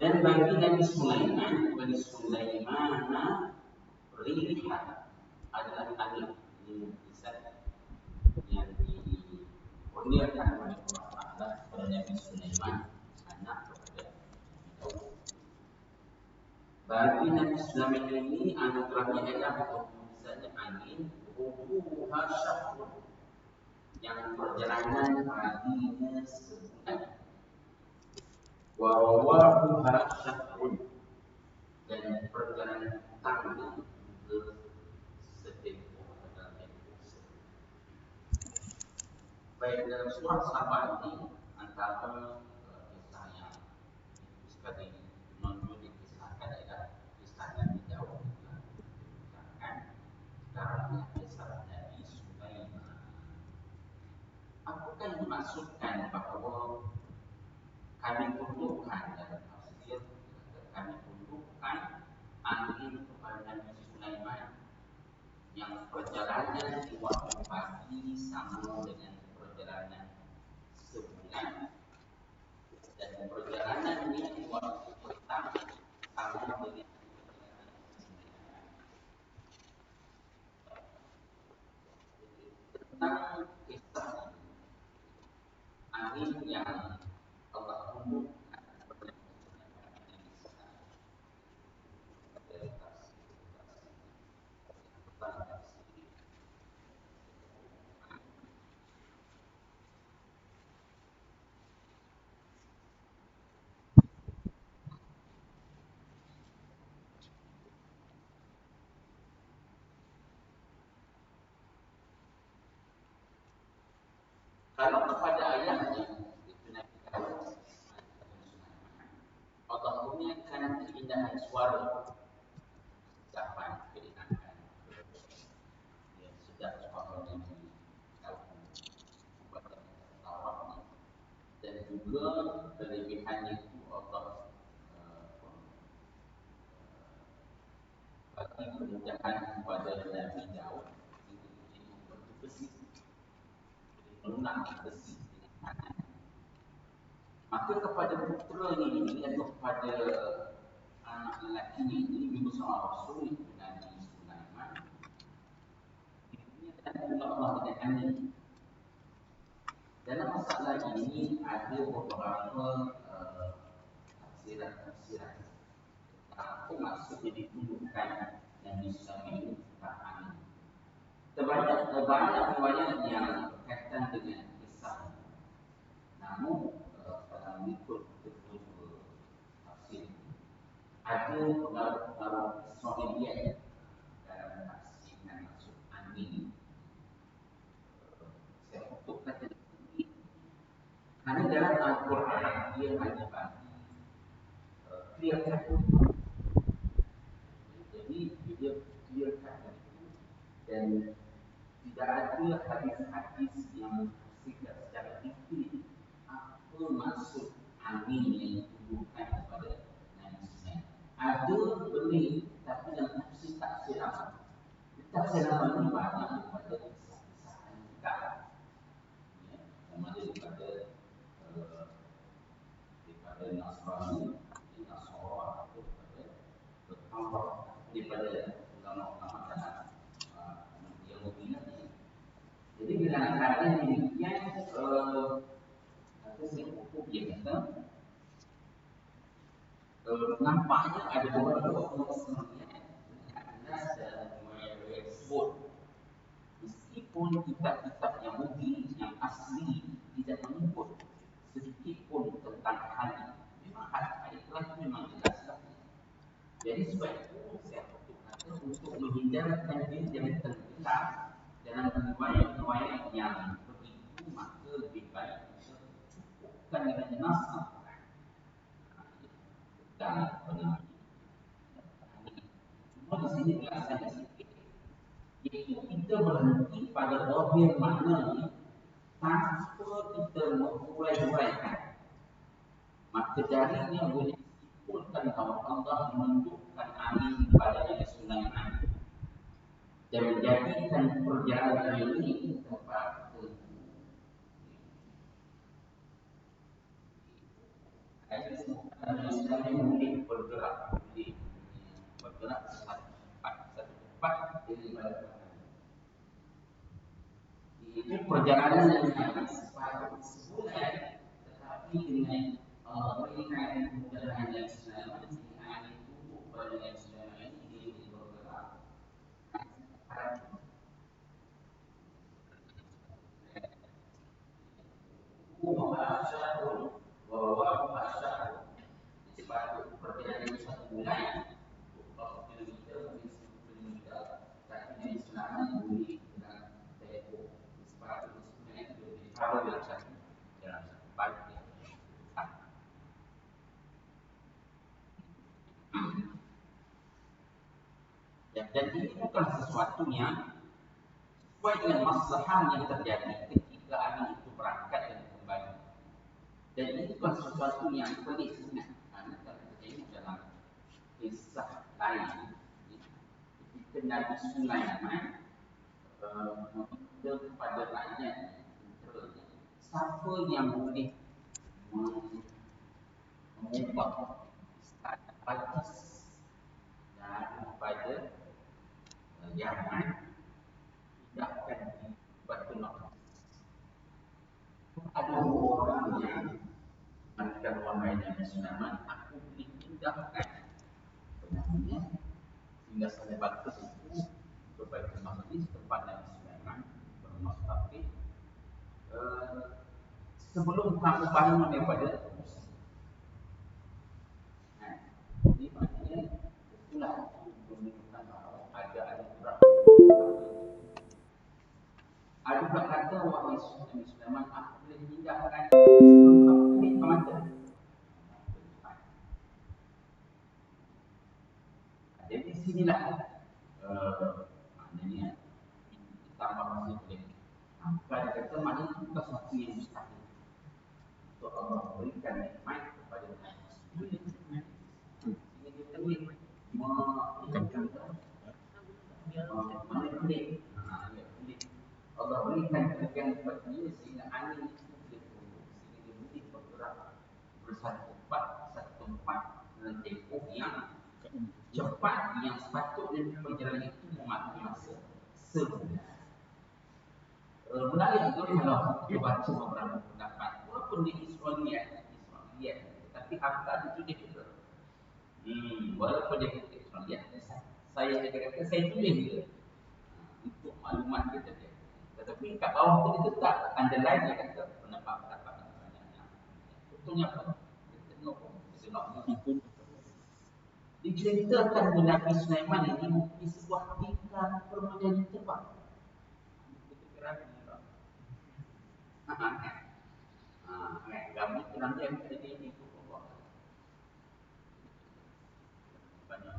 Dan bagi Nabi Sulaiman rihat adalah anak yang dikurniakan oleh Allah Taala kepada Nabi Sulaiman, anak kepada Daud. Bagi Nabi Sulaiman ini anugerahnya adalah untuk misalnya angin rubuha syahrun, yang perjalanan paginya sebulan, wa rawahuha syahrun, dan perjalanan petangnya juga setempoh adalah tempoh sebulan. Baik, dalam surah Sabah ini antara kisah yang sekali menunjuk dikisahkan adalah kisah Nabi Daud yang dikisahkan. Sekarang kisah Nabi Sulaiman. Apakah yang dimaksudkan bahawa kami tundukkan dalam tafsir, kami tundukkan angin kepada Nabi Sulaiman yang perjalanan di waktu pagi sama dengan perjalanan sebulan, dan perjalanan ini di waktu petang sama dengan tentang kisah angin yang Allah tundukkan kepada kalau kepada ayahnya itu Nabi Daud, Allah kurniakan keindahan suara, ucapan, keindahan yang sedap suara Nabi Daud, tawarnya, dan juga kelebihannya itu Allah bagi kemudahan kepada Nabi Daud untuk membuat besi, melunak besi dengan tangan. Maka kepada putera ini atau kepada anak lelaki ini juga seorang Rasul Nabi Sulaiman dikurniakan oleh Allah dengan angin. Dalam masalah ini ada beberapa tafsiran apa maksudnya ditundukkan Nabi Sulaiman ini tentang angin. Terbanyak riwayat yang berkaitan dengan kisah. Namun dalam ikut kedua tafsir ada pengaruh Israeliat dalam tafsir dan maksud angin. Saya untuk kata ini kerana dalam Al-Quran dia hanya bagi clear cut. Jadi dia clear cut itu, dan tidak ada hadis-hadis yang bersifat secara detail apa maksud angin yang dituduhkan kepada Nabi Sulaiman. Ada benih, tapi dalam tafsir apa? Tafsir apa ini banyak daripada kisah-kisah kita, sama ada daripada Nasrani, Nasara, atau daripada ulama-ulama dalam Yahudi. Jadi bila keadaan demikian, dia kata nampaknya ada beberapa kesemuanya Anas dalam riwayat tersebut. Meskipun kitab-kitab Yahudi yang asli tidak menyebut sedikit pun tentang hal ini, memang ayat itu memang jelas. Jadi sebab itu saya kata untuk menghindarkan diri dari tenggelam dalam riwayat-riwayat yang begitu, maka lebih baik cukupkan dengan nas Al-Quran dan benar. Cuma di sini belasan sikit, iaitu kita berhenti pada zahir maknanya tanpa kita memulai-mulaikan. Maka darinya boleh disimpulkan bahawa Allah menunjukkan angin kepada Nabi Sulaiman dan menjadikan perjalanan ini tempat ayat Islam ini boleh bergerak satu tempat dari ibadah. Itu perjalanan yang sepatutnya sebulan, tetapi dengan Allah berikan kemudahan yang Islam sehingga itu pada Islam ini dia bergerak. Bahwa masyarakat sepatutnya perjalanan satu bulan untuk kilometer, tapi di Islam boleh dengan tempo sepatutnya sebenarnya itu dihalau dalam satu balik. Ya, dan ini bukan sesuatu yang sesuai dengan masalah yang terjadi ketika angin itu berangkat dan kembali. Dan ini bukan sesuatu yang pelik sangat. Karena terjadi dalam kisah lain. Ketika Nabi Sulaiman meminta kepada rakyat, siapa yang boleh mengubah batas daripada Yaman pindahkan di Batu Naqs. Ada orang yang mengatakan wahai Nabi Sulaiman, aku boleh pindahkan benarnya sehingga saya batas itu ke Baitul Maqdis tempat Nabi Sulaiman bermustaqim sebelum kamu bangun daripada jadi maknanya itulah menunjukkan bahawa ada beberapa ada berkata wahai Nabi Sulaiman, aku boleh pindahkan tempat mata. Jadi sinilah maknanya tambah masih boleh. Kalau kata maknanya itu bukan sesuatu yang mustahil untuk Allah berikan nikmat kepada manusia. Ini dia boleh Allah berikan kelebihan kepada dia sehingga angin itu boleh tunggu, sehingga dia boleh bergerak bersatu tempat dengan tempoh yang cepat yang sepatutnya perjalanan itu memakan masa sebulan. Menarik itu kalau kita baca beberapa pendapat walaupun di Israeliat, tapi harta itu dia kata walaupun dia kata Israeliat, saya kata saya tulis juga untuk maklumat kita dia. Tetapi kat bawah tu dia tetap underline dia kata pendapat-pendapat yang banyak. Betulnya apa? Kita tengok diceritakan Nabi Sulaiman ini di sebuah tingkah permainan terbang. Gambar itu nanti yang kita ini banyak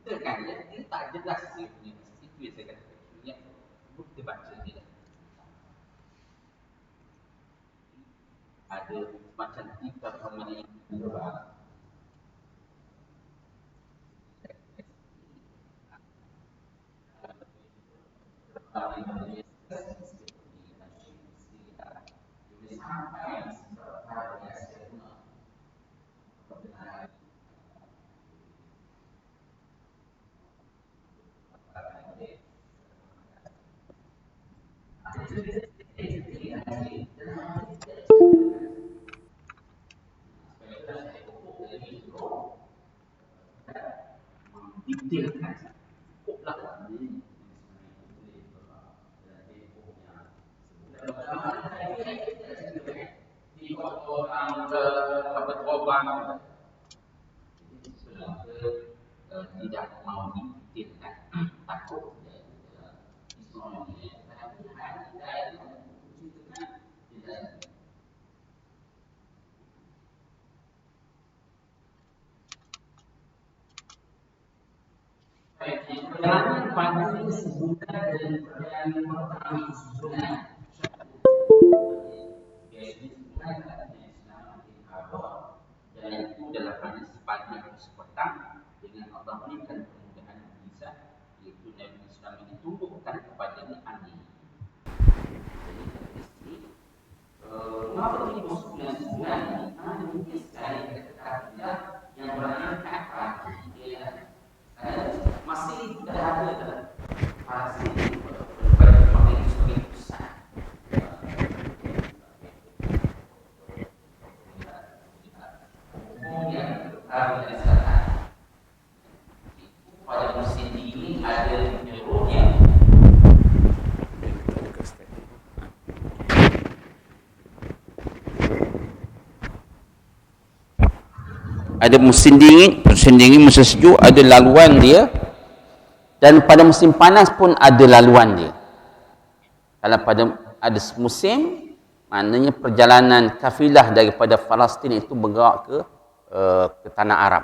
ceritakan dia tak jelas dia punya itu yang saya kata yang kita baca dia ada macam tingkah permainan terbang. Detailkan cukuplah ini orang apa terbang tidak mau didetailkan takut perjalanan pagi sebulan dari perjalanan pertama sebulan dan itu dalam hadis pagi sepetang dengan Allah berikan kemudahan bisa yaitu Nabi Islam ini tundukkan kepada maka tempoh sebulan ini mana mungkin sekali kita yang berangkat masih tidak ada dalam fase berbagai sebagai pusat. Yang harus diselesaikan pada musim dingin ada nyuruhnya. Ada musim dingin, musim sejuk, ada laluan dia, dan pada musim panas pun ada laluan dia. Kalau pada ada musim, maknanya perjalanan kafilah daripada Palestin itu bergerak ke tanah Arab.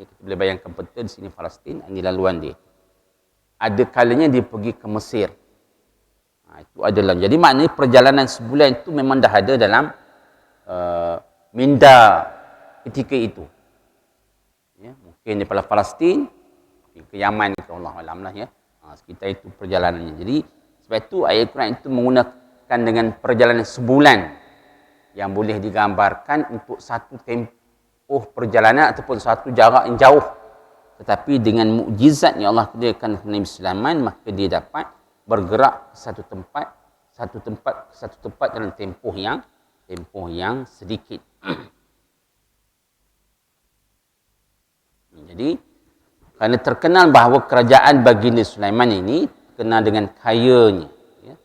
Ya, kita boleh bayangkan betul di sini Palestin, ini laluan dia. Ada kalanya dia pergi ke Mesir. Itu adalah. Jadi maknanya perjalanan sebulan itu memang dah ada dalam minda ketika itu. Ya, mungkin daripada Palestin ke Yaman, ke Allah Alam lah ya. Sekitar itu perjalanannya. Jadi sebab itu ayat Quran itu menggunakan dengan perjalanan sebulan yang boleh digambarkan untuk satu tempoh perjalanan ataupun satu jarak yang jauh. Tetapi dengan mukjizat yang Allah kurniakan kepada Nabi Sulaiman, maka dia dapat bergerak ke satu tempat dalam tempoh yang sedikit. Jadi kerana terkenal bahawa kerajaan baginda Sulaiman ini terkenal dengan kayanya, ya,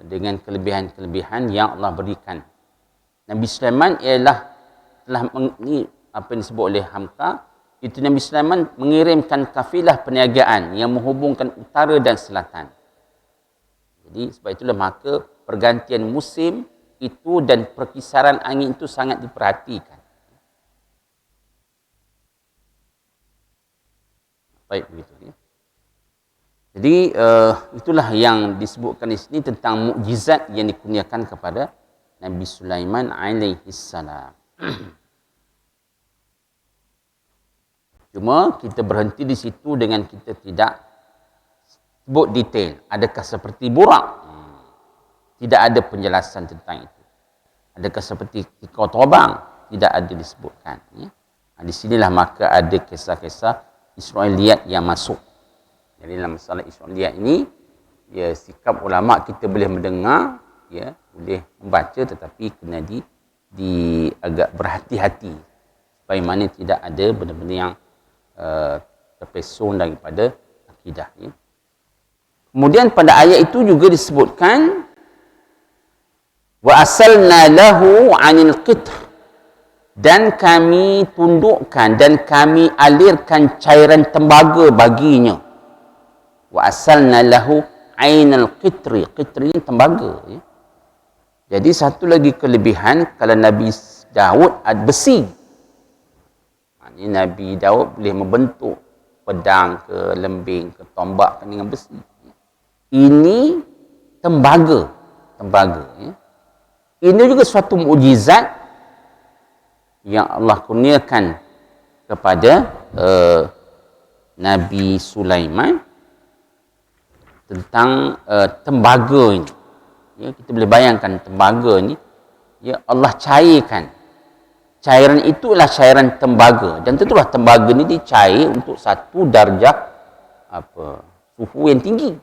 dengan kelebihan-kelebihan yang Allah berikan. Nabi Sulaiman ialah ini apa yang disebut oleh Hamka, itu Nabi Sulaiman mengirimkan kafilah perniagaan yang menghubungkan utara dan selatan. Jadi sebab itulah maka pergantian musim itu dan perkisaran angin itu sangat diperhatikan. Baik begitu ya. Jadi itulah yang disebutkan di sini tentang mukjizat yang dikurniakan kepada Nabi Sulaiman alaihi salam. Cuma kita berhenti di situ dengan kita tidak sebut detail. Adakah seperti burak? Tidak ada penjelasan tentang itu. Adakah seperti kikau terbang? Tidak ada disebutkan. Ya. Di sinilah maka ada kisah-kisah Israiliyat yang masuk. Jadi dalam masalah Israiliyat ini, ya, sikap ulama kita boleh mendengar, ya, boleh membaca, tetapi kena di agak berhati-hati supaya mana tidak ada benda-benda yang terpesong daripada akidah. Ya. Kemudian pada ayat itu juga disebutkan wa asalna lahu 'anil qitr, dan kami tundukkan dan kami alirkan cairan tembaga baginya. Wa asalna lahu 'ainal qitri. Qitri ini tembaga. Ya. Jadi satu lagi kelebihan kalau Nabi Daud ada besi. Ini Nabi Daud boleh membentuk pedang ke lembing ke tombak dengan besi. Ini tembaga. Ya. Ini juga suatu mukjizat yang Allah kurniakan kepada Nabi Sulaiman tentang tembaga ini. Ya, kita boleh bayangkan tembaga ini, ya, Allah cairkan. Cairan itulah cairan tembaga, dan tentulah tembaga ini dicair untuk satu darjah suhu yang tinggi.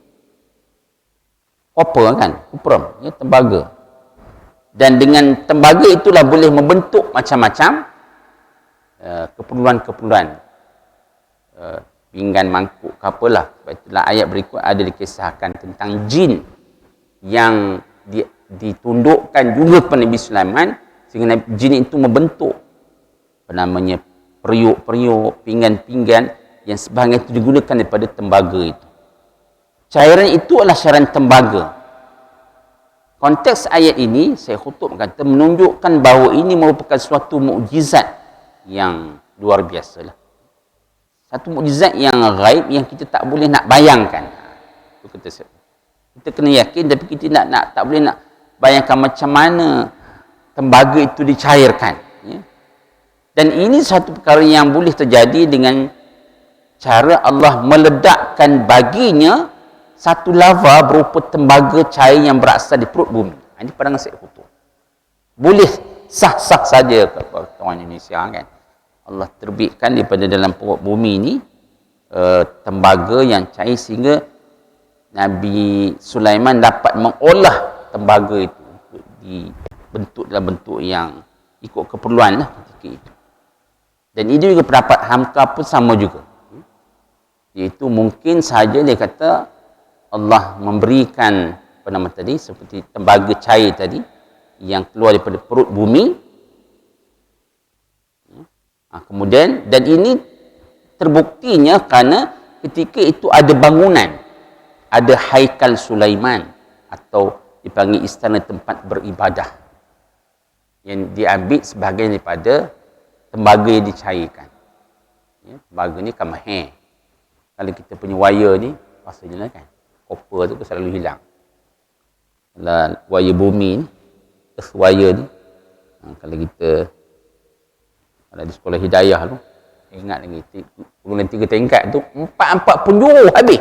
Copper kan, kupram, ya, tembaga. Dan dengan tembaga itulah boleh membentuk macam-macam keperluan-keperluan. Pinggan, mangkuk, apalah. Sebab itulah ayat berikut ada dikisahkan tentang jin yang ditundukkan juga kepada Nabi Sulaiman, sehingga jin itu membentuk periuk-periuk, pinggan-pinggan yang sebahagian itu digunakan daripada tembaga itu. Cairan itu adalah cairan tembaga. Konteks ayat ini, saya khutub kata, menunjukkan bahawa ini merupakan suatu mukjizat yang luar biasa lah. Satu mukjizat yang gaib yang kita tak boleh nak bayangkan. Itu kata saya. Kita kena yakin, tapi kita tak boleh nak bayangkan macam mana tembaga itu dicairkan. Ya. Dan ini satu perkara yang boleh terjadi dengan cara Allah meledakkan baginya satu lava berupa tembaga cair yang berasal di perut bumi. Ini pandangan saya khutus. boleh sah-sah saja kata orang Indonesia kan. Allah terbitkan daripada dalam perut bumi ni tembaga yang cair sehingga Nabi Sulaiman dapat mengolah tembaga itu untuk dibentuk dalam bentuk yang ikut keperluan lah ketika itu. Dan itu juga pendapat Hamka pun sama juga. Iaitu mungkin sahaja dia kata Allah memberikan apa nama tadi, seperti tembaga cair tadi yang keluar daripada perut bumi. Kemudian, dan ini terbuktinya kerana ketika itu ada bangunan, ada Haikal Sulaiman atau dipanggil istana tempat beribadah yang diambil sebahagian daripada tembaga yang dicairkan. Tembaga ni kan mahir. Kalau kita punya wire ni, pastinya kan, copper tu selalu hilang. Kalau wire bumi ni, earth wire ni, kalau kita ada di sekolah hidayah tu, ingat lagi, urunan 3 tingkat tu, 4 penjuru habis.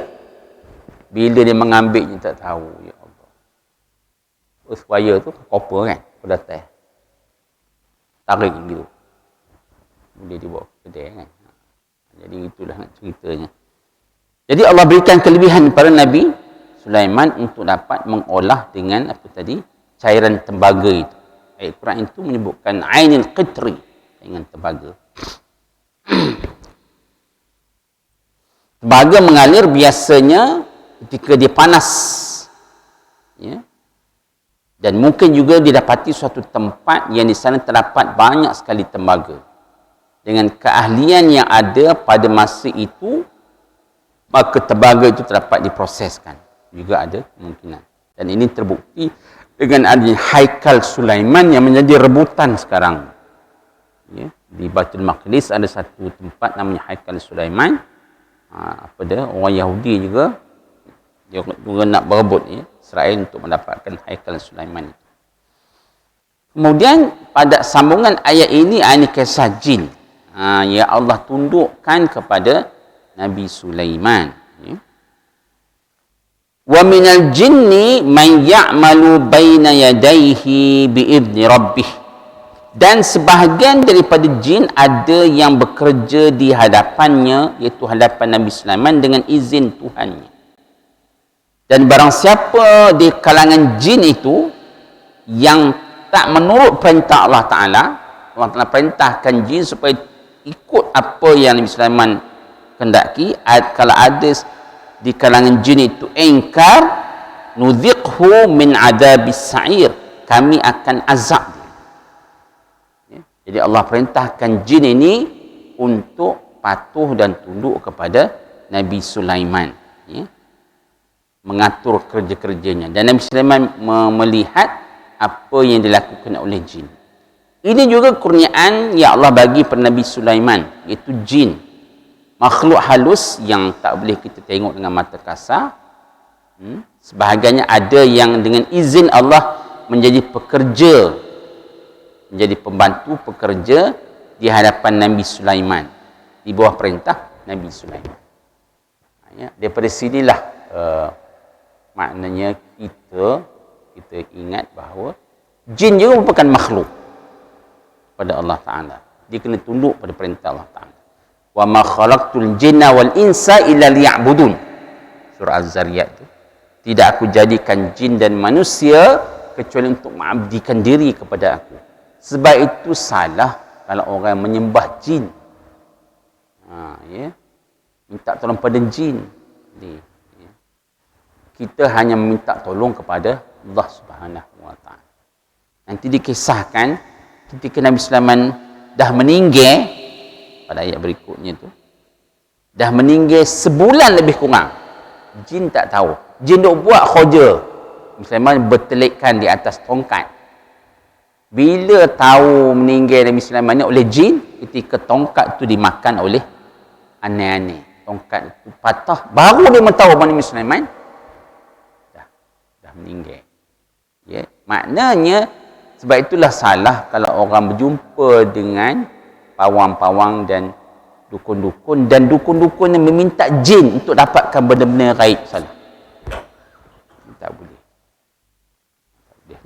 Bila dia mengambilnya tak tahu, ya Allah. Earth wire tu copper kan, pada atas. Tarik gitu. Boleh dibawa ke kedai kan. Jadi itulah ceritanya. Jadi Allah berikan kelebihan kepada Nabi Sulaiman untuk dapat mengolah dengan apa tadi, cairan tembaga itu. Ayat Quran itu menyebutkan ainil qitri, dengan tembaga. Tembaga mengalir biasanya ketika dia panas. Ya. Dan mungkin juga didapati suatu tempat yang di sana terdapat banyak sekali tembaga. Dengan keahlian yang ada pada masa itu, maka tembaga itu terdapat diproseskan. Juga ada kemungkinan. Dan ini terbukti dengan adanya Haikal Sulaiman yang menjadi rebutan sekarang. Ya, di Baitul Maqdis ada satu tempat namanya Haikal Sulaiman. Apa dia, orang Yahudi juga dia juga nak berebut ya, Israel untuk mendapatkan Haikal Sulaiman. Kemudian pada sambungan ayat ini kisah jin. Ya Allah tundukkan kepada Nabi Sulaiman. Ya. Wa minal jinni man ya'malu baina yadayhi bi'izni rabbih. Dan sebahagian daripada jin ada yang bekerja di hadapannya, iaitu hadapan Nabi Sulaiman dengan izin Tuhannya. Dan barang siapa di kalangan jin itu yang tak menurut perintah Allah Ta'ala, Allah Ta'ala perintahkan jin supaya ikut apa yang Nabi Sulaiman kendaki, kalau ada di kalangan jin itu ingkar, nudhiqhu min adabis sa'ir, kami akan azab. Jadi Allah perintahkan jin ini untuk patuh dan tunduk kepada Nabi Sulaiman, ya, mengatur kerja-kerjanya. Dan Nabi Sulaiman melihat apa yang dilakukan oleh jin. Ini juga kurniaan yang Allah bagi pada Nabi Sulaiman, iaitu jin, makhluk halus yang tak boleh kita tengok dengan mata kasar. Sebahagiannya ada yang dengan izin Allah menjadi pekerja, menjadi pembantu pekerja di hadapan Nabi Sulaiman, di bawah perintah Nabi Sulaiman. Ya, daripada sinilah maknanya kita ingat bahawa jin juga merupakan makhluk pada Allah Ta'ala. Dia kena tunduk pada perintah Allah Ta'ala. Wa ma khalaqtul jinna wal insa illa liya'budun. Surah Az-Zariyat tu. Tidak aku jadikan jin dan manusia kecuali untuk mengabdikan diri kepada aku. Sebab itu salah kalau orang menyembah jin. Ya. Minta tolong pada jin. Ya. Kita hanya meminta tolong kepada Allah Subhanahu wa Ta'ala. Nanti dikisahkan ketika Nabi Sulaiman dah meninggal, pada ayat berikutnya tu, dah meninggal sebulan lebih kurang. Jin tak tahu. Jin duk buat khoja. Nabi Sulaiman bertelikkan di atas tongkat. Bila tahu meninggal Nabi Sulaiman ni oleh jin, ketika tongkat tu dimakan oleh aneh-aneh. Tongkat itu patah. Baru dia tahu bahawa Nabi Sulaiman dah meninggal. Ya, maknanya sebab itulah salah kalau orang berjumpa dengan pawang-pawang dan dukun-dukun, dan dukun-dukun yang meminta jin untuk dapatkan benda-benda gaib. Salah. Tak boleh.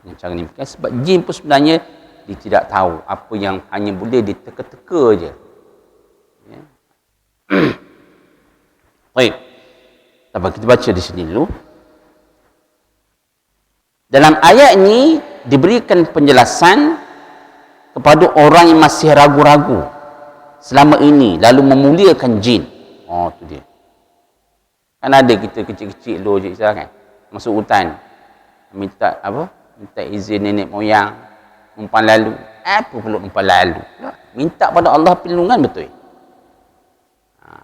Dengan cara ni. Sebab jin pun sebenarnya dia tidak tahu apa yang hanya boleh diteka-teka je. Ya. Baik. Kita baca di sini dulu. Dalam ayat ini diberikan penjelasan kepada orang yang masih ragu-ragu selama ini lalu memuliakan jin. Oh, tu dia. Kan ada kita kecil-kecil dulu je kan. Masuk hutan. Minta apa? Minta izin nenek moyang umpan lalu. Apa pula umpan lalu? Minta pada Allah perlindungan betul.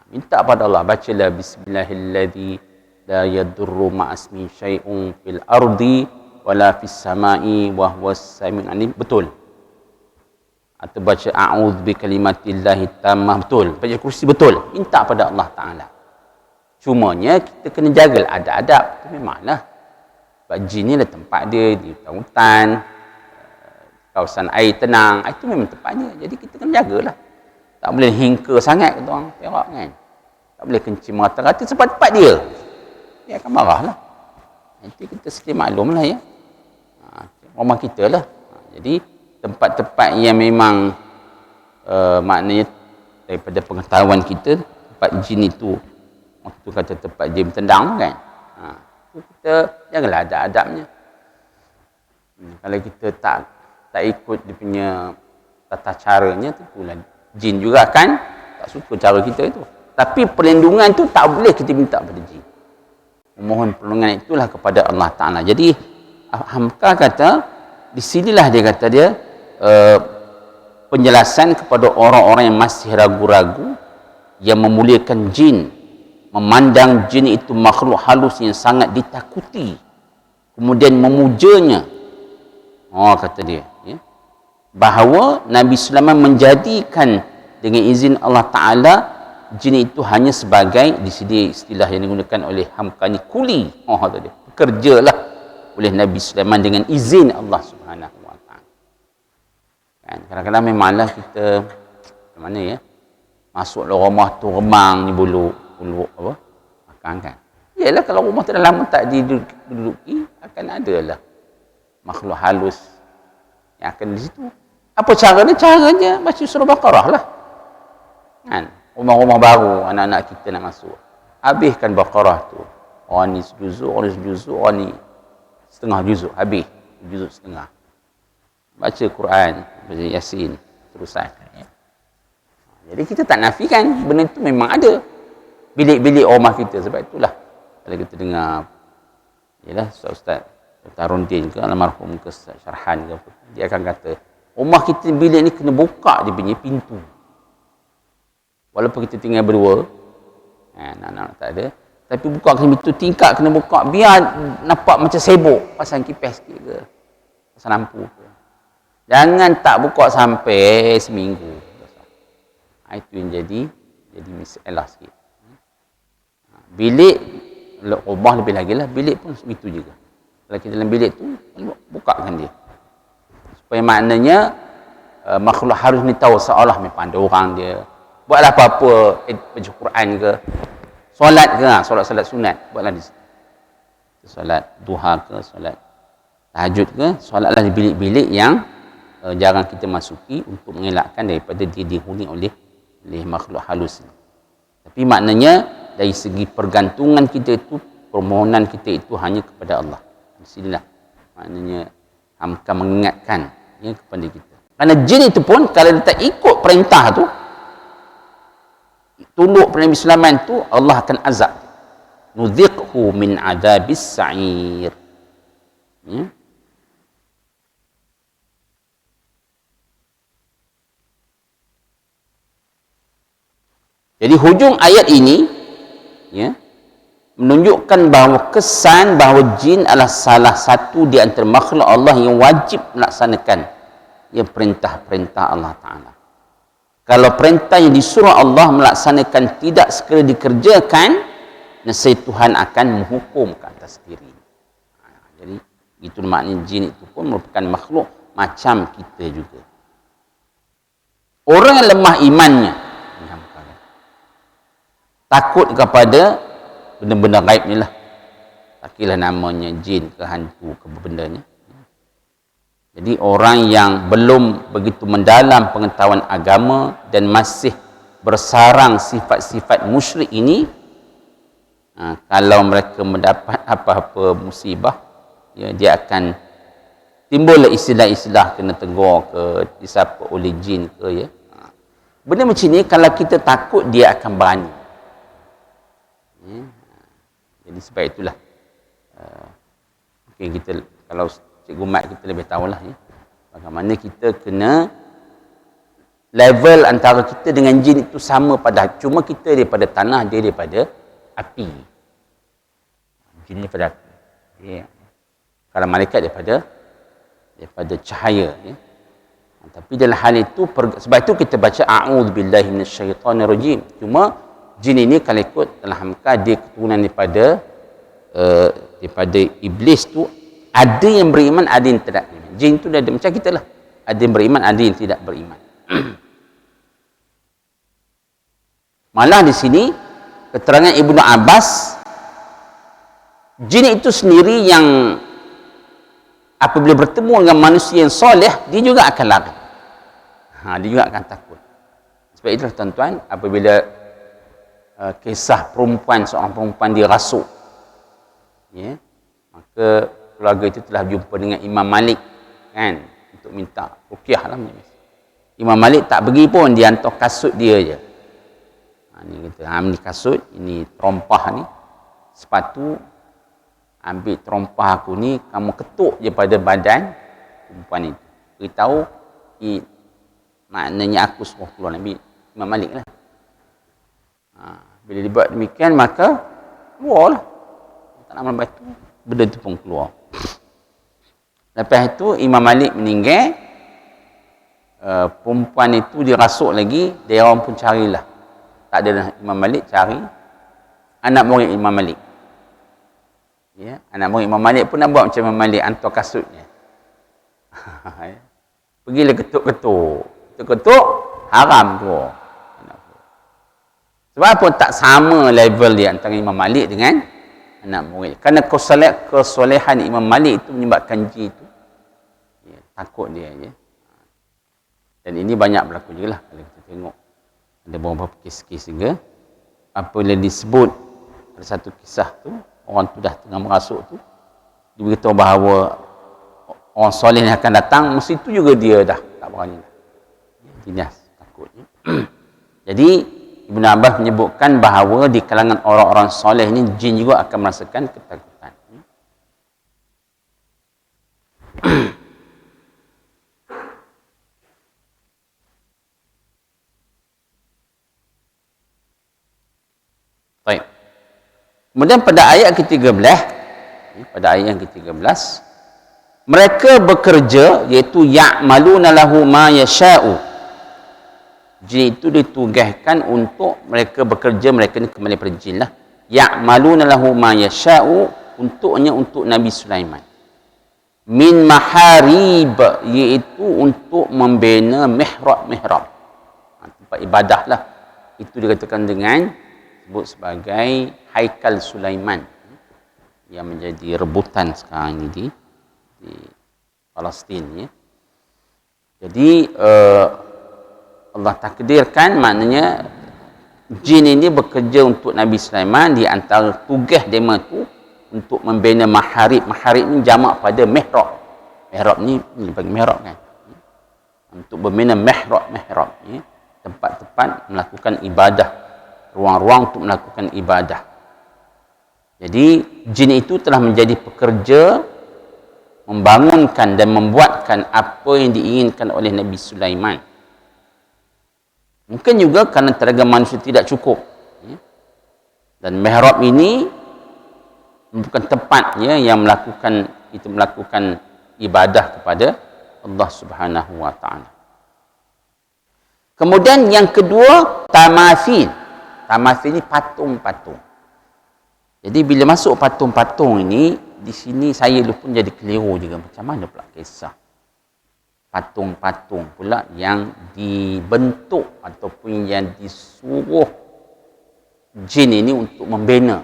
Minta pada Allah, bacalah bismillahilladzi la yadurru ma'asmi syai'un fil ardi wala fis sama'i wa huwas samiul alim. Betul. Atau baca a'udzu bi kalimatillahi tammah. Betul. Baca kursi betul. Minta pada Allah Taala. Cumanya kita kena jaga adab-adab. Itu memanglah. Sebab jin ni lah tempat dia di hutan, kawasan air tenang. Itu memang tempatnya. Jadi kita kena jagalah. Tak boleh hingka sangat kata orang Perak kan. Tak boleh kencing merata-rata sebab tempat dia. Dia akan marahlah. Nanti kita sedia maklumlah ya. Rumah kita lah. Jadi tempat-tempat yang memang maknanya daripada pengetahuan kita, tempat jin itu, waktu kata tempat jin tendang kan. Kita janganlah adab-adabnya. Kalau kita tak ikut dia punya tata caranya, tentulah jin juga kan tak suka cara kita itu. Tapi perlindungan tu tak boleh kita minta pada jin. Memohon perlindungan itulah kepada Allah Ta'ala. Jadi Hamka kata, di sinilah dia kata dia penjelasan kepada orang-orang yang masih ragu-ragu, yang memuliakan jin, memandang jin itu makhluk halus yang sangat ditakuti, kemudian memujanya. Kata dia ya, bahawa Nabi Sulaiman menjadikan dengan izin Allah Ta'ala jin itu hanya sebagai, di sini istilah yang digunakan oleh Hamka ni, kuli. Kata dia, bekerjalah oleh Nabi Sulaiman dengan izin Allah Subhanahu Wa Ta'ala. Kan, kadang-kadang memanglah kita macam mana ya, masuk rumah tu remang ni bulu apa makan kan. Yalah, kalau rumah tu dah lama tak diduduki, akan ada lah makhluk halus yang akan di situ. Apa caranya? Caranya baca surah Baqarah lah. Kan? Rumah-rumah baru anak-anak kita nak masuk, habiskan Baqarah tu. Orang ni sejuzuk, orang ni sejuzuk, orang ni setengah juzuk, habis juzuk setengah. Baca Quran, baca Yasin, terusan. Jadi kita tak nafikan benda itu memang ada. Bilik-bilik rumah kita. Sebab itulah kalau kita dengar, yalah, Ustaz Tarundin ke almarhum ke Syarhan ke apa, dia akan kata rumah kita bilik ni kena buka dia punya pintu. Walaupun kita tinggal berdua, anak-anak tak ada, tapi buka pintu tingkap kena buka, biar nampak macam sibuk, pasang kipas sikit ke, pasang lampu ke. Jangan tak buka sampai seminggu. Itu yang jadi masalah sikit. Bilik rumah lebih lagi lah, bilik pun begitu juga. Kalau kita dalam bilik tu, bukakan dia. Supaya maknanya makhluk harus ni tahu seolah memang ada orang dia. Buatlah apa-apa, baca Quran ke, solat ke, solat sunat, buatlah di situ. Solat duha ke, solat tahajud ke, solatlah di bilik-bilik yang jarang kita masuki untuk mengelakkan daripada dia dihuni oleh makhluk halus. Tapi maknanya dari segi pergantungan kita itu, permohonan kita itu hanya kepada Allah. Di sinilah maknanya Hamka mengingatkan ya kepada kita. Kerana jin itu pun kalau dia tak ikut perintah tu, tunduk pada Nabi Sulaiman tu, Allah akan azab. Nudhiqhu min adzabis sa'ir. Ya. Jadi hujung ayat ini ya, menunjukkan bahawa kesan bahawa jin adalah salah satu di antara makhluk Allah yang wajib melaksanakan ya perintah-perintah Allah Ta'ala. Kalau perintah yang disuruh Allah melaksanakan tidak segera dikerjakan, nescaya Tuhan akan menghukum ke atas diri. Jadi itu maknanya jin itu pun merupakan makhluk macam kita juga. Orang yang lemah imannya, takut kepada benda-benda gaib ni lah, takilah namanya jin ke hantu ke bendanya, Jadi orang yang belum begitu mendalam pengetahuan agama dan masih bersarang sifat-sifat musyrik ini, kalau mereka mendapat apa-apa musibah, ya, dia akan timbul istilah-istilah kena tegur ke, disapa oleh jin ke, ya. Benda macam ni kalau kita takut, dia akan berani. Ya. Jadi sebab itulah mungkin kita, kalau Cikgu Mat kita lebih tahulah, ya, bagaimana kita kena level antara kita dengan jin itu sama pada, cuma kita daripada tanah, dia daripada api. Jin daripada api, ya. Kalau malaikat daripada cahaya, ya. Tapi dalam hal itu, sebab itu kita baca a'udzubillahi minasyaitonirrajim. Cuma jin ini kalau ikut dalam hamka, dia keturunan daripada iblis tu. Ada yang beriman, ada yang tidak beriman. Jin tu ada macam kita lah, ada yang beriman, ada yang tidak beriman. Malah di sini keterangan Ibnu Abbas, jin itu sendiri yang apabila bertemu dengan manusia yang soleh, dia juga akan lari. Dia juga akan takut. Sebab itulah tuan-tuan, apabila kisah seorang perempuan dirasuk, ya, maka keluarga itu telah jumpa dengan Imam Malik, kan, untuk minta ruqyah lah. Imam Malik tak pergi pun, dia hantar kasut dia je. Ni kata, ni kasut, ini terompah ni, sepatu, ambil terompah aku ni, kamu ketuk je pada badan perempuan itu. Beritahu, maknanya aku suruh keluar. Nabi Imam Malik lah. Bila dibuat demikian, maka keluar lah. Tak nak malam batu, benda tu pun keluar. Lepas itu Imam Malik meninggal, perempuan itu dirasuk lagi, dia orang pun carilah. Tak ada dah, Imam Malik cari anak murid Imam Malik. Ya, anak murid Imam Malik pun nak buat macam Imam Malik, hantar kasutnya. Pergilah ketuk-ketuk. Ketuk-ketuk, haram tu. Sebab apa tak sama level dia antara Imam Malik dengan anak murid. Kerana kesolehan Imam Malik itu menyebabkan jin itu, ya, takut dia, ya. Dan ini banyak berlaku juga lah. Kalau kita tengok ada beberapa kes-kes juga, apabila disebut ada satu kisah tu, orang tu dah tengah merasuk tu, dia beritahu bahawa orang soleh yang akan datang, mesti tu juga dia dah tak berani. Dia takut, ya. Jadi Ibnu Abbas menyebutkan bahawa di kalangan orang-orang soleh ni, jin juga akan merasakan ketakutan. Baik. Kemudian pada ayat ke-13, mereka bekerja, iaitu ya'maluna lahu ma yasha'u. Jin itu ditugaskan untuk mereka bekerja, mereka ni kembali pada jin lah. Ya'maluna lahu ma yasha'u, untuk Nabi Sulaiman. Min maharib, iaitu untuk membina mihrab. Tempat ibadah lah. Itu dikatakan dengan sebut sebagai Haikal Sulaiman, yang menjadi rebutan sekarang ini di Palestin, ya. Jadi Allah takdirkan, maknanya jin ini bekerja untuk Nabi Sulaiman. Di antara tugas dia tu untuk membina maharib. Maharib ni jamak pada mihrab. Mihrab ni bagi mihrab, kan, untuk membina mihrab, ya, tempat-tempat melakukan ibadah, ruang-ruang untuk melakukan ibadah. Jadi jin itu telah menjadi pekerja membangunkan dan membuatkan apa yang diinginkan oleh Nabi Sulaiman. Mungkin juga kerana tenaga manusia tidak cukup, ya. Dan mihrab ini bukan tempatnya yang melakukan ibadah kepada Allah Subhanahu wa taala. Kemudian yang kedua, tamathil. Tamathil ini patung-patung. Jadi bila masuk patung-patung ini, di sini saya pun jadi keliru juga. Macam mana pula kisah patung-patung pula yang dibentuk ataupun yang disuruh jin ini untuk membina?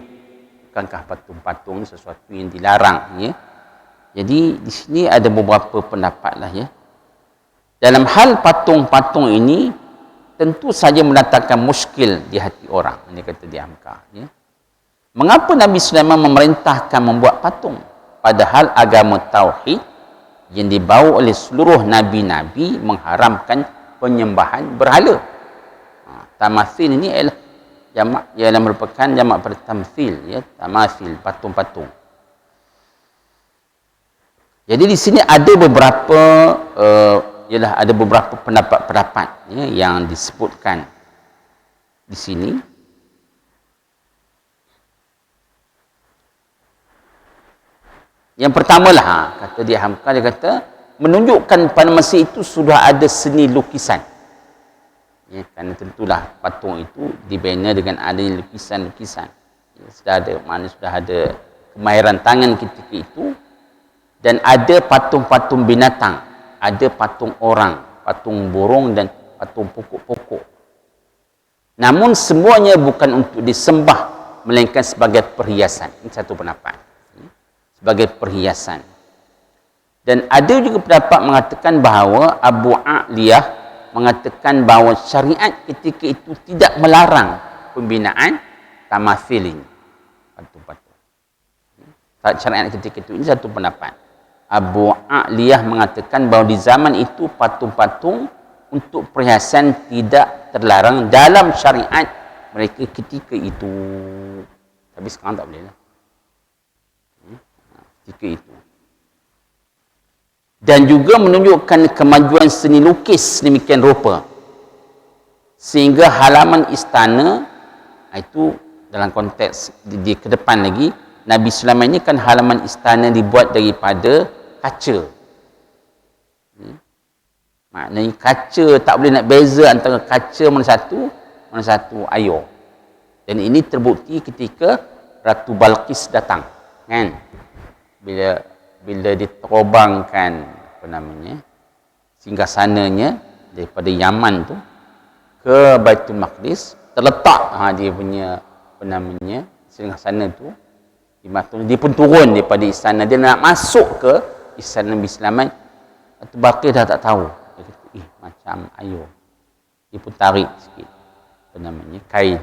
Bukankah patung-patung ini sesuatu yang dilarang, ya? Jadi di sini ada beberapa pendapat lah ya. Dalam hal patung-patung ini tentu saja mendatangkan muskil di hati orang. Ini kata di Hamka. Ya. Mengapa Nabi Sulaiman memerintahkan membuat patung? Padahal agama Tauhid yang dibawa oleh seluruh Nabi-Nabi mengharamkan penyembahan berhala. Tamathil ini ialah merupakan jamak pada tamthil. Ya. Tamathil, patung-patung. Jadi di sini ada beberapa ada beberapa pendapat-pendapat ya, yang disebutkan di sini. Yang pertama lah, kata dia Hamka, dia kata menunjukkan pada masa itu sudah ada seni lukisan. Ya, kerana tentulah patung itu dibina dengan adanya lukisan-lukisan. Ya, sudah ada kemahiran tangan ketika itu. Dan ada patung-patung binatang, ada patung orang, patung burung dan patung pokok-pokok. Namun semuanya bukan untuk disembah, melainkan sebagai perhiasan. Ini satu pendapat. Sebagai perhiasan. Dan ada juga pendapat mengatakan bahawa Abu A'liyah mengatakan bahawa syariat ketika itu tidak melarang pembinaan tamathil ini. Patung-patung. Syariat ketika itu, ini satu pendapat. Abu A'liyah mengatakan bahawa di zaman itu patung-patung untuk perhiasan tidak terlarang dalam syariat mereka ketika itu. Tapi sekarang tak boleh lah. Ketika itu. Dan juga menunjukkan kemajuan seni lukis demikian rupa. Sehingga halaman istana, itu dalam konteks di ke depan lagi, Nabi Sulaiman ini kan halaman istana dibuat daripada kaca. Maknanya kaca, tak boleh nak beza antara kaca mana satu air. Dan ini terbukti ketika Ratu Balqis datang, kan? Bila diterbangkan singgasananya daripada Yaman tu ke Baitul Maqdis, terletak dia punya singgasana tu di Baitul. Dia pun turun daripada istana, dia nak masuk ke istana Nabi Sulaiman. Ratu Balqis dah tak tahu. Dia kata, macam air. Dia pun tarik sikit kain.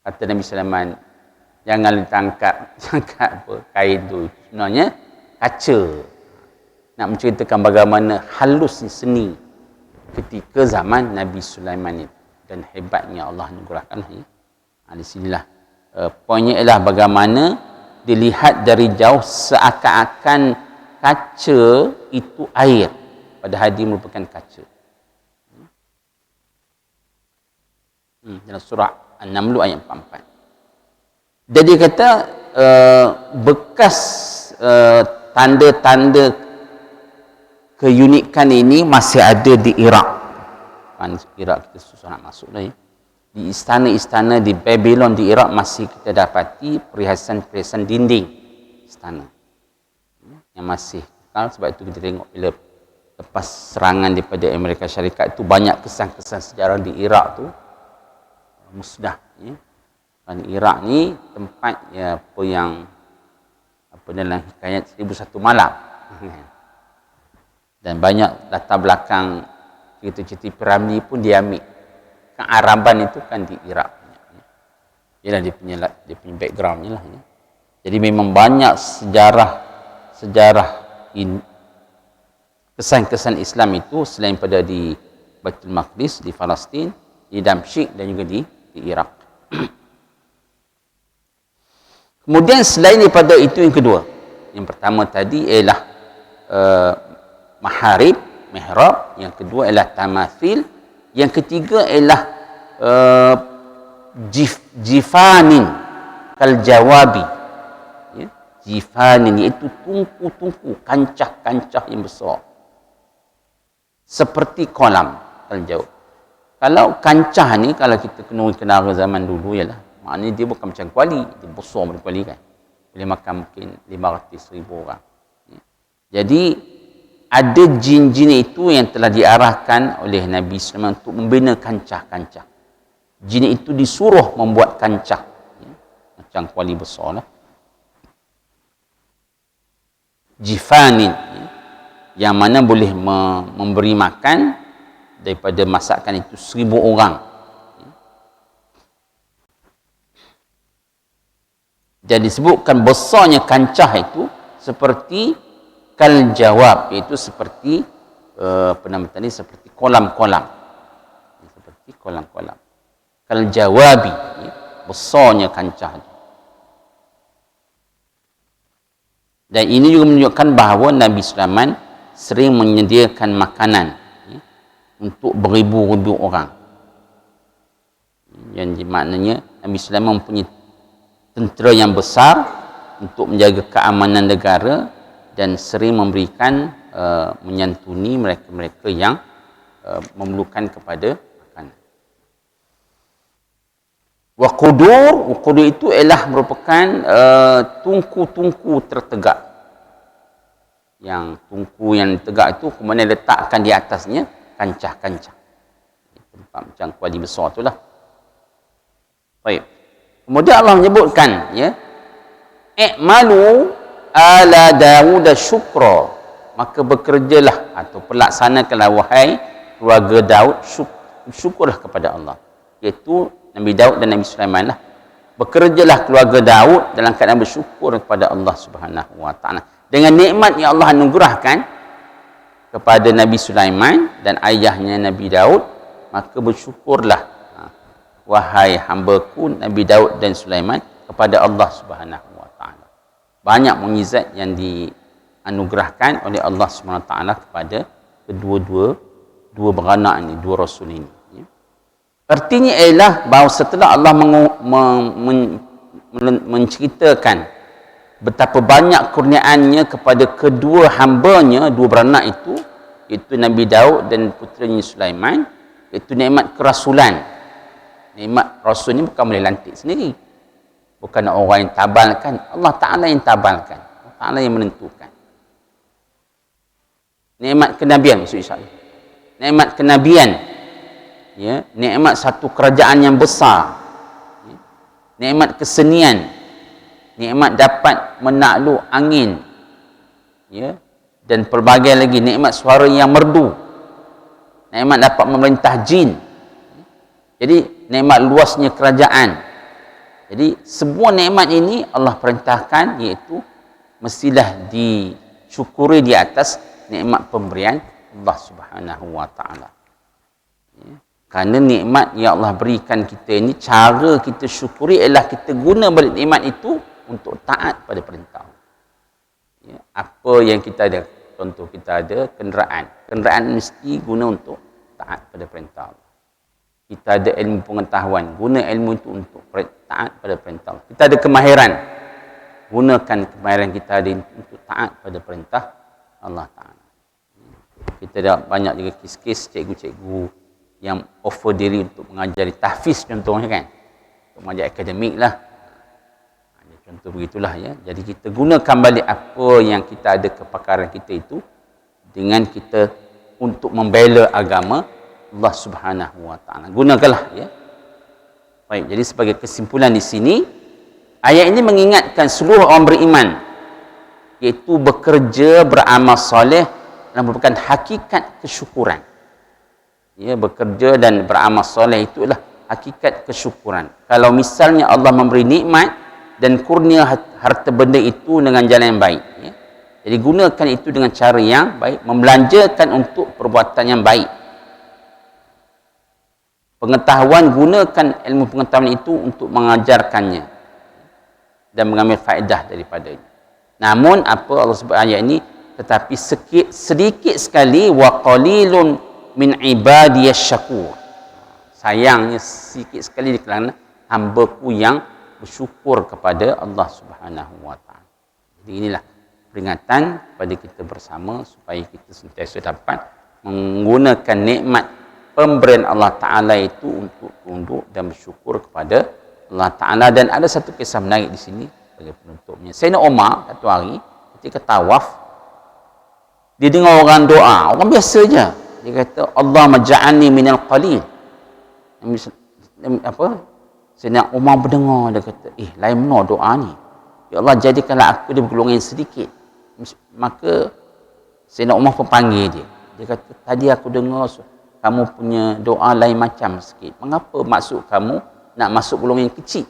Kata Nabi Sulaiman, jangan tangkap kain tu. Sebenarnya kaca. Nak menceritakan bagaimana halus seni ketika zaman Nabi Sulaiman itu. Dan hebatnya Allah anugerahkan. Di sinilah poinnya ialah bagaimana dilihat dari jauh seakan-akan kaca itu air. Padahal dia merupakan kaca. Dalam surah An-Naml ayat 44. Dan dia kata bekas tanda-tanda keunikan ini masih ada di Iraq. Iraq kita susah nak masuk lah ya. Di istana-istana di Babylon di Iraq masih kita dapati perhiasan-perhiasan dinding istana yang masih kekal. Sebab itu kita tengok bila lepas serangan daripada Amerika Syarikat itu banyak kesan-kesan sejarah di Iraq tu musnah ya. Dan Iraq ni tempat ya, dalam hikayat 1001 malam. Dan banyak latar belakang cerita-cerita Piramli pun diambil. Kearaban itu kan di Iraq. Ialah dia punya backgroundnya lah. Ya. Jadi memang banyak sejarah kesan-kesan Islam itu selain pada di Baitul Maqdis, di Palestin, di Damsyik dan juga di Iraq. Kemudian selain daripada itu yang kedua. Yang pertama tadi ialah maharib, mihrab. Yang kedua ialah tamathil. Yang ketiga ialah jifanin kaljawabi. Ya? Jifanin iaitu tungku-tungku, kancah-kancah yang besar. Seperti kolam kaljawab. Kalau kancah ni, kalau kita kenal zaman dulu ialah, maknanya dia bukan macam kuali, dia besar macam kuali kan. Boleh makan mungkin 500,000 orang. Ya? Jadi ada jin-jin itu yang telah diarahkan oleh Nabi Sulaiman untuk membina kancah-kancah. Jin itu disuruh membuat kancah. Ya? Macam kuali besar lah. jifanin, yang mana boleh memberi makan daripada masakan itu 1000 orang. Jadi disebutkan besarnya kancah itu seperti kal jawab, iaitu seperti seperti kolam-kolam, seperti kolam-kolam. Kal jawabi, besarnya kancah itu. Dan ini juga menunjukkan bahawa Nabi Sulaiman sering menyediakan makanan untuk beribu-ribu orang. Yang maknanya Nabi Sulaiman mempunyai tentera yang besar untuk menjaga keamanan negara dan sering memberikan menyantuni mereka-mereka yang memerlukan kepada makanan. Waqudur itu ialah merupakan tungku-tungku tertegak. Yang tungku yang tegak itu kemudian letakkan di atasnya kancah-kancah. Tempat macam kuali besar itulah. Baik. Kemudian Allah menyebutkan, ya, i'malu ala Dawud syukra, maka bekerjalah atau pelaksanakanlah wahai keluarga Daud, syukurlah kepada Allah, iaitu Nabi Daud dan Nabi Sulaiman lah. Bekerjalah keluarga Daud dalam keadaan bersyukur kepada Allah Subhanahu wa taala dengan nikmat yang Allah anugerahkan kepada Nabi Sulaiman dan ayahnya Nabi Daud, maka bersyukurlah wahai hamba-Ku Nabi Daud dan Sulaiman kepada Allah Subhanahu wa taala. Banyak mukjizat yang dianugerahkan oleh Allah Subhanahu wa taala kepada dua beranak ini, dua rasul ini, ya. Artinya ialah bahawa setelah Allah menceritakan betapa banyak kurniaannya kepada kedua hambanya, dua beranak itu, iaitu Nabi Daud dan putranya Sulaiman, iaitu nikmat kerasulan. Nikmat rasul ni bukan boleh lantik sendiri, bukan orang yang tabalkan, Allah Ta'ala yang tabalkan, Allah Ta'ala yang menentukan. Nikmat kenabian, maksud insyaAllah, nikmat kenabian, ya, nikmat satu kerajaan yang besar, ya, nikmat kesenian, nikmat dapat menakluk angin, ya, dan pelbagai lagi, nikmat suara yang merdu, nikmat dapat memerintah jin. Jadi nikmat luasnya kerajaan. Jadi semua nikmat ini Allah perintahkan, iaitu mestilah disyukuri di atas nikmat pemberian Allah Subhanahu wa taala. Ya. Kerana nikmat yang Allah berikan kita ini, cara kita syukuri ialah kita guna balik nikmat itu untuk taat pada perintah. Ya. Apa yang kita ada, contoh kita ada kenderaan mesti guna untuk taat pada perintah Allah. Kita ada ilmu pengetahuan, guna ilmu itu untuk taat pada perintah Allah. Kita ada kemahiran, gunakan kemahiran kita ada untuk taat pada perintah Allah Ta'ala. Kita ada banyak juga kes-kes cikgu-cikgu yang offer diri untuk mengajari tahfiz contohnya, kan, untuk mengajar akademik lah. Contoh begitulah, ya. Jadi kita gunakan balik apa yang kita ada kepakaran kita itu dengan kita untuk membela agama Allah Subhanahu wa taala. Gunakanlah, ya. Baik, jadi sebagai kesimpulan di sini, ayat ini mengingatkan seluruh orang beriman, iaitu bekerja, beramal soleh dan merupakan hakikat kesyukuran. Ya, bekerja dan beramal soleh itu adalah hakikat kesyukuran. Kalau misalnya Allah memberi nikmat dan kurnia harta benda itu dengan jalan yang baik, ya. Jadi gunakan itu dengan cara yang baik, membelanjakan untuk perbuatan yang baik. Pengetahuan, gunakan ilmu pengetahuan itu untuk mengajarkannya dan mengambil faedah daripadanya. Namun apa Allah sebut ayat ini, tetapi sedikit sekali, wa qalilun min ibadiyas syakur. Sayangnya sedikit sekali di kalangan hamba-Ku yang bersyukur kepada Allah Subhanahu wa taala. Jadi inilah peringatan kepada kita bersama supaya kita sentiasa dapat menggunakan nikmat pemberian Allah Ta'ala itu untuk tunduk dan bersyukur kepada Allah Ta'ala. Dan ada satu kisah menarik di sini sebagai penutupnya. Sayyidina Umar satu hari ketika tawaf, dia dengar orang doa, orang biasa je. Dia kata, Allah maja'ani minal qalil. Sayyidina Umar berdengar, dia kata, lain mana doa ni? Ya Allah, jadikanlah aku di golongan yang sedikit. maka Sayyidina Umar pun panggil dia. Dia kata, tadi aku dengar kamu punya doa lain macam sikit. Mengapa maksud kamu nak masuk golongan yang kecil?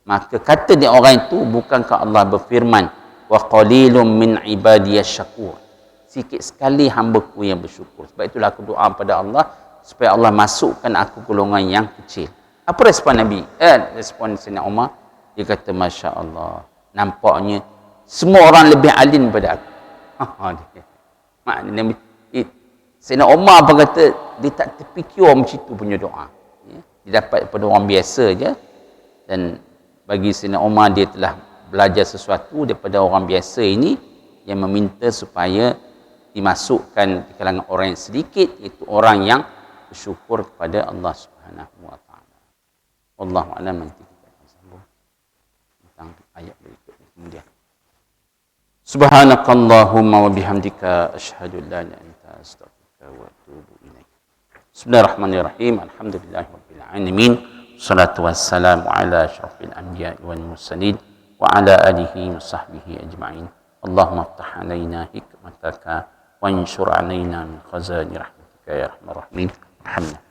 Maka kata dia orang itu, bukankah Allah berfirman, wa qalilum min ibadiyasy syakur. Sikit sekali hamba-Ku yang bersyukur. Sebab itulah aku doa pada Allah supaya Allah masukkan aku golongan yang kecil. Apa respon Nabi? Respon Sayyidina Umar, dia kata, Masya Allah, nampaknya semua orang lebih alim daripada aku. Maknanya Sayyidina Umar apa kata, dia tak terfikir macam itu punya doa. Dia dapat daripada orang biasa je. Dan bagi Sayyidina Umar, dia telah belajar sesuatu daripada orang biasa ini yang meminta supaya dimasukkan di kalangan orang yang sedikit, iaitu orang yang bersyukur kepada Allah Subhanahu wa taala. Wallahu a'lam. Nanti kita akan sambung tentang ayat berikutnya kemudian. Subhanakallahumma wa bihamdika asyhadu an la ilaha illa anta astaghfiruka wa atubu ilaik. Bismillahirrahmanirrahim. Alhamdulillahirabbil alamin. Salatu wassalamu ala asyrafil anbiya'i wal mursalin wa ala alihi wa sahbihi ajma'in. Allahumma iftah alaina hikmataka wa anshur alaina min khazani rahmatika ya arhamar rahimin. Alhamdulillah.